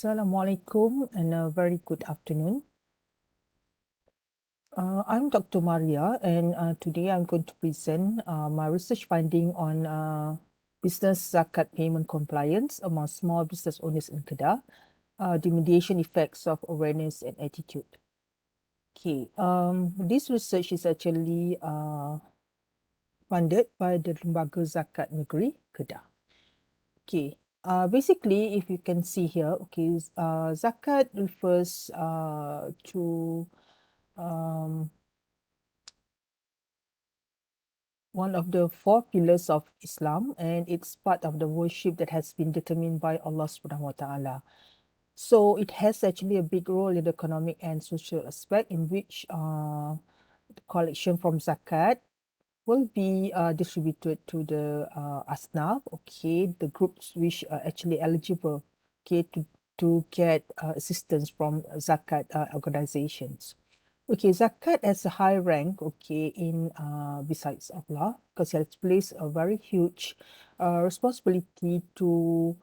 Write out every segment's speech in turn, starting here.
Assalamualaikum and a very good afternoon. I'm Dr. Maria, and today I'm going to present my research finding on business zakat payment compliance among small business owners in Kedah, the mediation effects of awareness and attitude. Okay, this research is actually funded by the Lembaga Zakat Negeri Kedah. Okay, basically, if you can see here, okay, zakat refers to one of the four pillars of Islam, and it's part of the worship that has been determined by Allah Subhanahu Wa Taala. So it has actually a big role in the economic and social aspect, in which the collection from zakat will be distributed to the asnaf, okay, the groups which are actually eligible, okay, to get assistance from zakat organizations. Okay, zakat has a high rank, okay, in besides Allah, because it plays a very huge responsibility to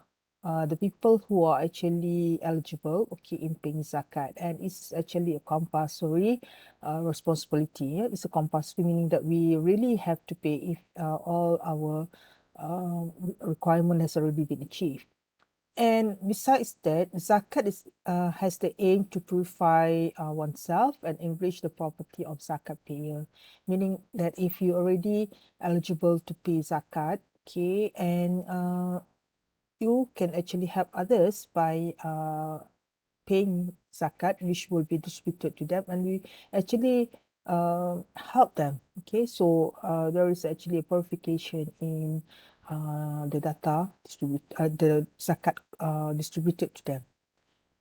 the people who are actually eligible, okay, in paying zakat, and it's actually a compulsory responsibility. Yeah? It's a compulsory, meaning that we really have to pay if all our requirement has already been achieved. And besides that, zakat has the aim to purify oneself and enrich the property of zakat payer, meaning that if you're already eligible to pay zakat, okay, and you can actually help others by paying zakat, which will be distributed to them, and we actually help them. Okay, so there is actually a purification in the data the zakat distributed to them.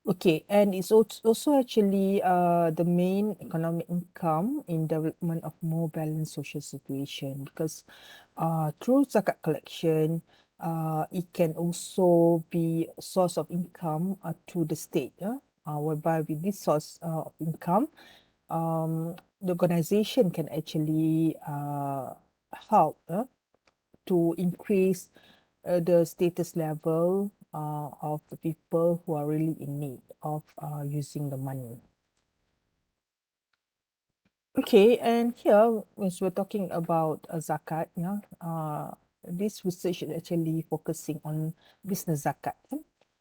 Okay, and it's also actually the main economic income in development of more balanced social situation, because through zakat collection, it can also be a source of income to the state, whereby with this source of income, the organization can actually help to increase the status level of the people who are really in need of using the money. Okay, and here, as we're talking about zakat, this research is actually focusing on business zakat.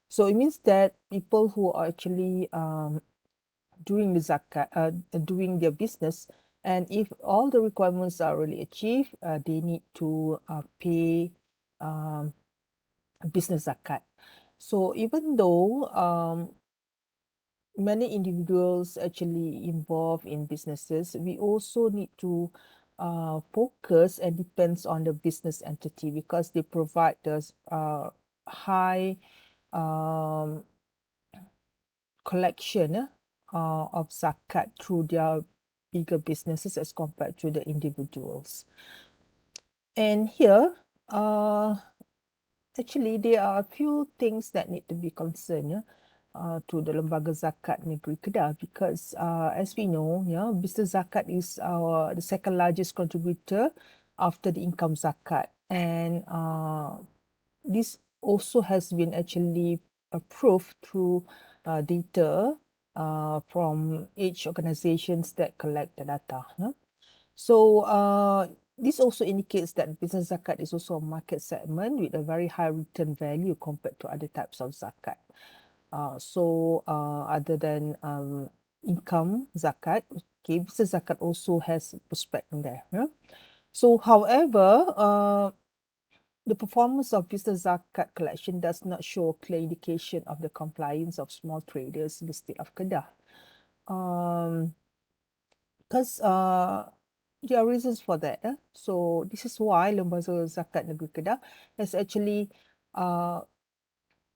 So it means that people who are actually doing the zakat, doing their business, and if all the requirements are really achieved, they need to pay business zakat. So even though many individuals actually involved in businesses, we also need to focus and depends on the business entity, because they provide the high collection of zakat through their bigger businesses as compared to the individuals. And here, actually, there are a few things that need to be concerned to the Lembaga Zakat Negeri Kedah, because as we know, business zakat is the second largest contributor after the income zakat, and this also has been actually approved through data from each organizations that collect the data. So this also indicates that business zakat is also a market segment with a very high return value compared to other types of zakat. Other than income zakat, okay, business zakat also has prospect in there. So however, the performance of business zakat collection does not show a clear indication of the compliance of small traders in the state of Kedah. Because there are reasons for that. So this is why Lembaga Zakat Negeri Kedah has actually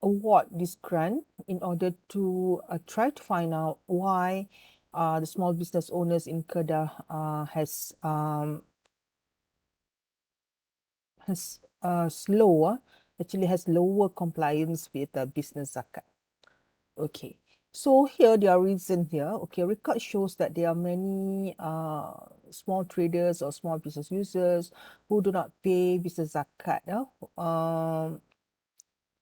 award this grant in order to try to find out why the small business owners in Kedah has lower compliance with the business zakat. Okay, so here there are reasons here. Okay, record shows that there are many small traders or small business users who do not pay business zakat.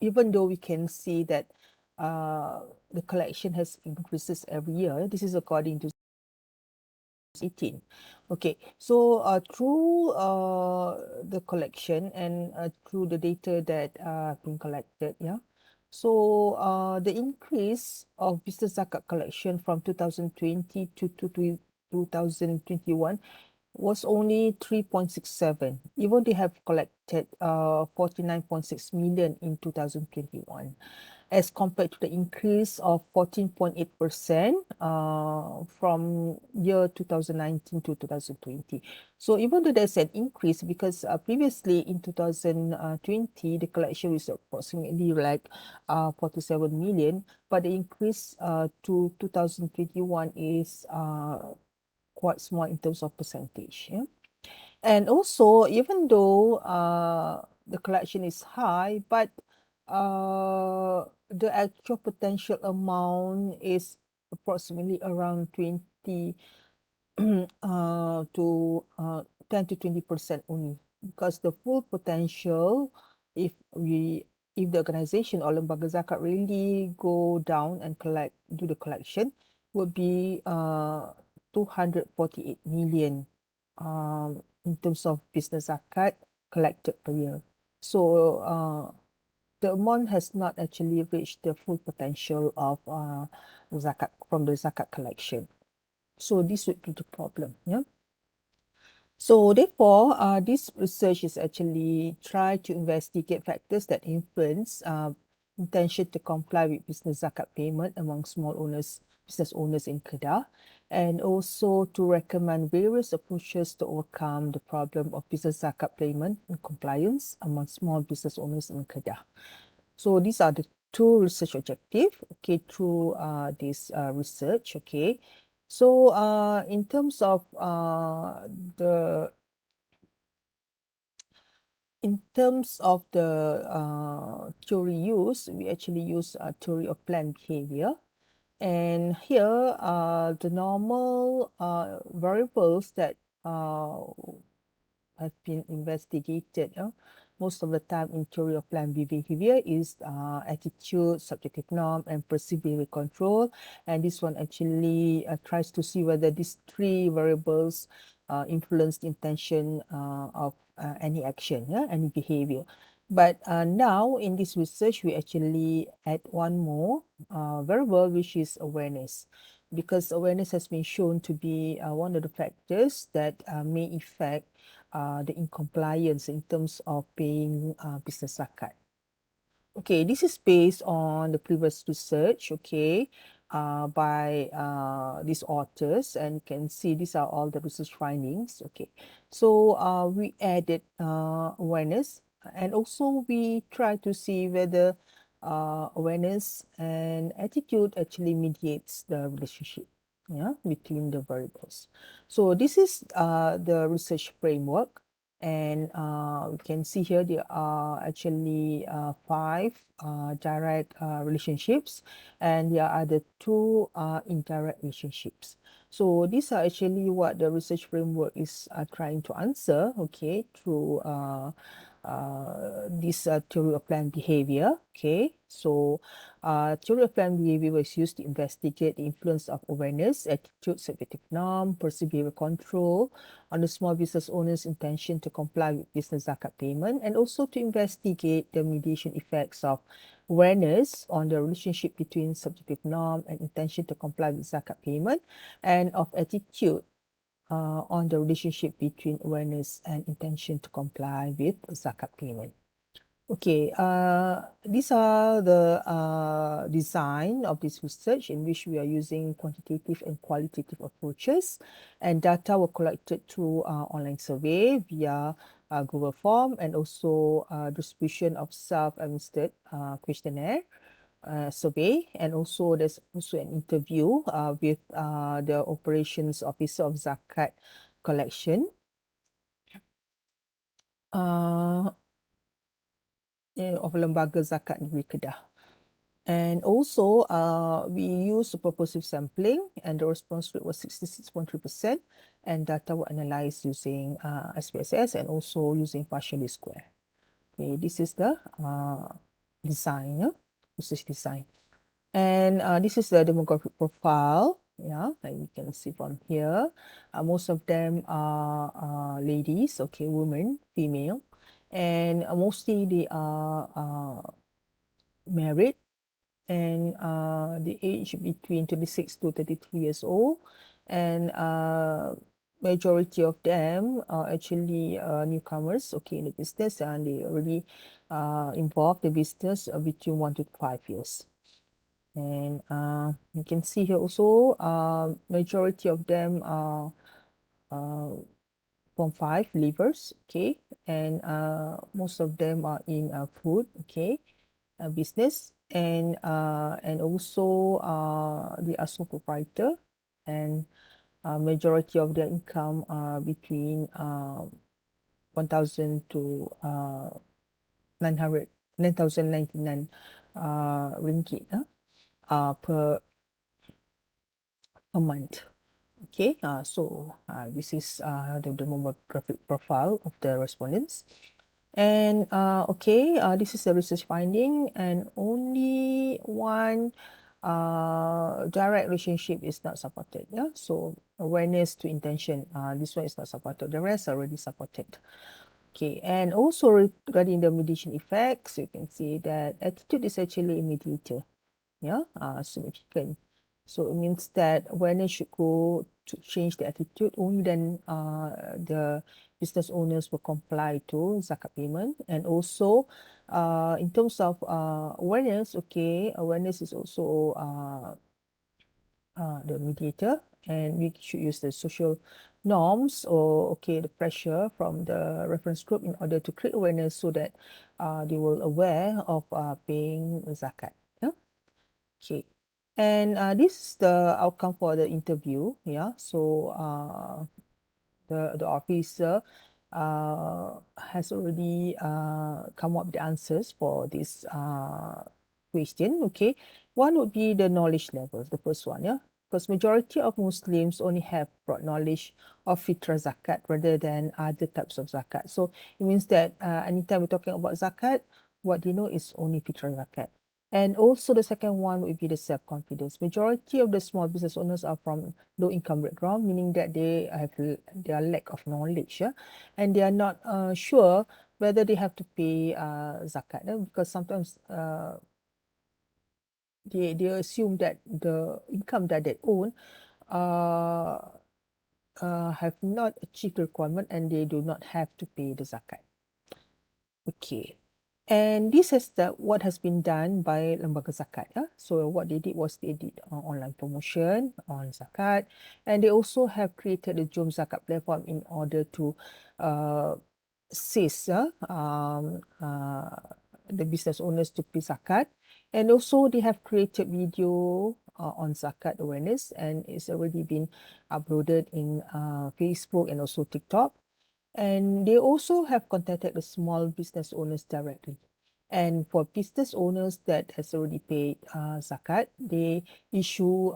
Even though we can see that the collection has increases every year. This is according to 18. Okay, so through the collection and through the data that been collected, yeah. So the increase of business zakat collection from 2020 to 2021 was only 3.67, even they have collected 49.6 million in 2021, as compared to the increase of 14.8% from year 2019 to 2020. So even though there's an increase, because previously in 2020, the collection was approximately like 47 million, but the increase to 2021 is quite small in terms of percentage. Yeah? And also, even though the collection is high, but the actual potential amount is approximately around 20 to 10 to 20% only, because the full potential, if we if the organization or lembaga zakat really go down and do the collection, would be 248 million in terms of business zakat collected per year. So the amount has not actually reached the full potential of zakat from the zakat collection. So this would be the problem. Yeah. So therefore, this research is actually try to investigate factors that influence intention to comply with business zakat payment among business owners in Kedah, and also to recommend various approaches to overcome the problem of business zakat payment and compliance among small business owners in Kedah. So these are the two research objectives, okay, through this research, okay. So in terms of the theory use, we actually use a theory of planned behavior. And here, the normal variables that have been investigated most of the time in theory of planned behavior is attitude, subjective norm, and perceived behavior control. And this one actually tries to see whether these three variables influence the intention of any action, any behavior. But now in this research, we actually add one more variable, which is awareness, because awareness has been shown to be one of the factors that may affect the incompliance in terms of paying business zakat. Okay, this is based on the previous research, okay, by these authors, and you can see these are all the research findings. Okay, so we added awareness, and also we try to see whether awareness and attitude actually mediates the relationship, between the variables. So this is the research framework. And we can see here there are actually 5 direct relationships, and there are the 2 indirect relationships. So these are actually what the research framework is trying to answer, okay, through this theory of planned behavior. Okay, so theory of planned behavior was used to investigate the influence of awareness, attitude, subjective norm, perceived behavior control on the small business owner's intention to comply with business zakat payment, and also to investigate the mediation effects of awareness on the relationship between subjective norm and intention to comply with zakat payment, and of attitude on the relationship between awareness and intention to comply with zakat payment. Okay, these are the design of this research, in which we are using quantitative and qualitative approaches, and data were collected through online survey via Google form, and also distribution of self-administered questionnaire survey, and also there's also an interview with the operations officer of zakat collection of lembaga zakat negeri Kedah. And also we use the purposive sampling, and the response rate was 66.3%, and data were analyzed using SPSS and also using partial least square. Okay, this is the design, research design. And this is the demographic profile. Yeah, like you can see from here. Most of them are ladies, okay, women, female, and mostly they are married, and the age between 26 to 33 years old, and majority of them are actually newcomers, okay, in the business, and they already involved the business between 1 to 5 years. And you can see here also, majority of them are uh, from 5 leavers, okay, and most of them are in food, okay, business, and also they are sole proprietor, and majority of their income between 1,000 to 900 9,099 ringgit per a month. Okay, so this is the demographic profile of the respondents. And okay, this is a research finding, and only one direct relationship is not supported. Yeah, so awareness to intention, this one is not supported. The rest are already supported. Okay, and also regarding the mediation effects, you can see that attitude is actually a mediator. Yeah, significant. So it means that awareness should go to change the attitude. Only then the business owners will comply to zakat payment. And also in terms of awareness, okay, awareness is also the mediator, and we should use the social norms, or okay, the pressure from the reference group in order to create awareness so that they will aware of paying zakat. Yeah. Okay, and this is the outcome for the interview. Yeah, so the officer has already come up with the answers for this question. Okay, one would be the knowledge levels, the first one. Yeah, because majority of Muslims only have broad knowledge of fitrah zakat rather than other types of zakat. So it means that anytime we're talking about zakat, what they know is only fitrah zakat. And also the second one would be the self-confidence. Majority of the small business owners are from low income background, meaning that they have their lack of knowledge, yeah? And they are not sure whether they have to pay zakat, because sometimes they assume that the income that they own uh, have not achieved the requirement, and they do not have to pay the zakat. Okay. And this is what has been done by Lembaga Zakat. So what they did was they did online promotion on Zakat, and they also have created the Jom Zakat platform in order to uh, assist the business owners to pay Zakat. And also they have created video on Zakat awareness, and it's already been uploaded in Facebook and also TikTok. And they also have contacted the small business owners directly. And for business owners that has already paid zakat, they issue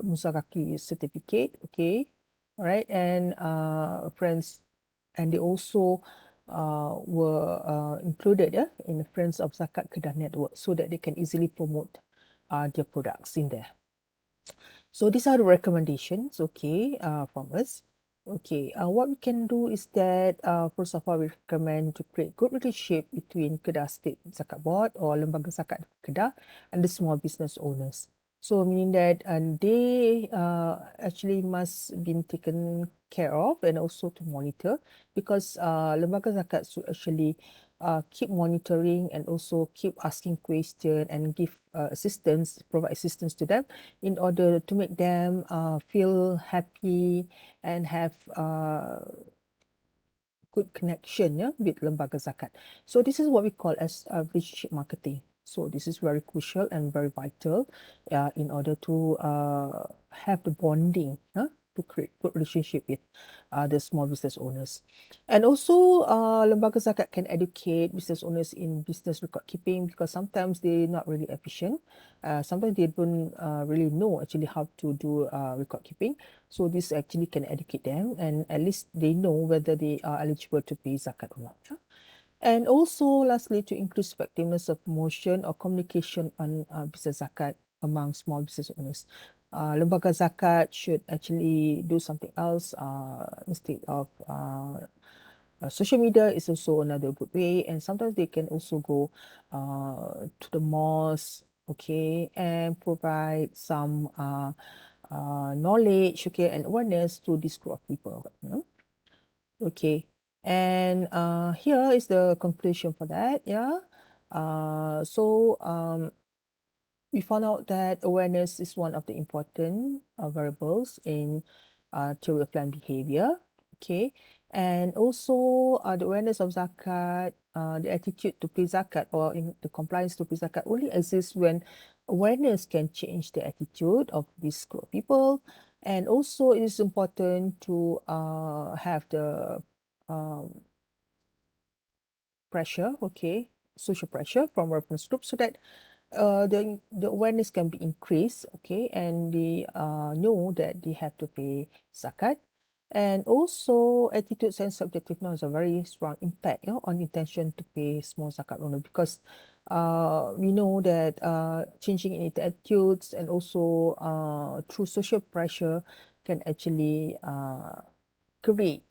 Musakaki certificate, okay, all right, and friends, and they also were included in the Friends of Zakat Kedah network, so that they can easily promote their products in there. So these are the recommendations, okay, from us. Okay, what we can do is that first of all, we recommend to create good relationship between Kedah State Zakat Board or Lembaga Zakat Kedah and the small business owners. So meaning that they actually must be taken care of, and also to monitor, because Lembaga Zakat should actually keep monitoring and also keep asking questions and give assistance, provide assistance to them in order to make them feel happy and have good connection, with Lembaga Zakat. So this is what we call as relationship marketing. So this is very crucial and very vital in order to have the bonding, to create good relationship with the small business owners. And also Lembaga Zakat can educate business owners in business record keeping, because sometimes they're not really efficient. Sometimes they don't really know actually how to do record keeping. So this actually can educate them, and at least they know whether they are eligible to pay zakat or not. And also, lastly, to increase effectiveness of promotion or communication on business zakat among small business owners. Lembaga zakat should actually do something else instead of social media is also another good way, and sometimes they can also go to the mosque, okay, and provide some knowledge, okay, and awareness to this group of people. Okay, and here is the conclusion for that. Yeah, so we found out that awareness is one of the important variables in theory of land behavior. Okay, and also the awareness of zakat, the attitude to pay zakat or in the compliance to pay zakat only exists when awareness can change the attitude of this group of people. And also it is important to have the um, pressure, okay, social pressure from reference groups so that the awareness can be increased, okay, and they know that they have to pay zakat. And also attitudes and subjective knowledge are very strong impact, on intention to pay small zakat only, because we know that changing in attitudes and also through social pressure can actually create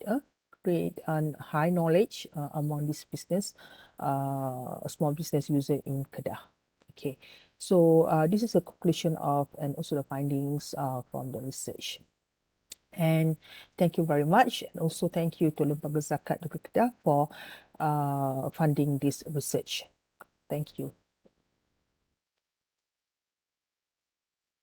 high knowledge among this business, small business user in Kedah. Okay, so this is a conclusion of and also the findings from the research. And thank you very much, and also thank you to Lembaga Zakat Negeri Kedah for funding this research. Thank you.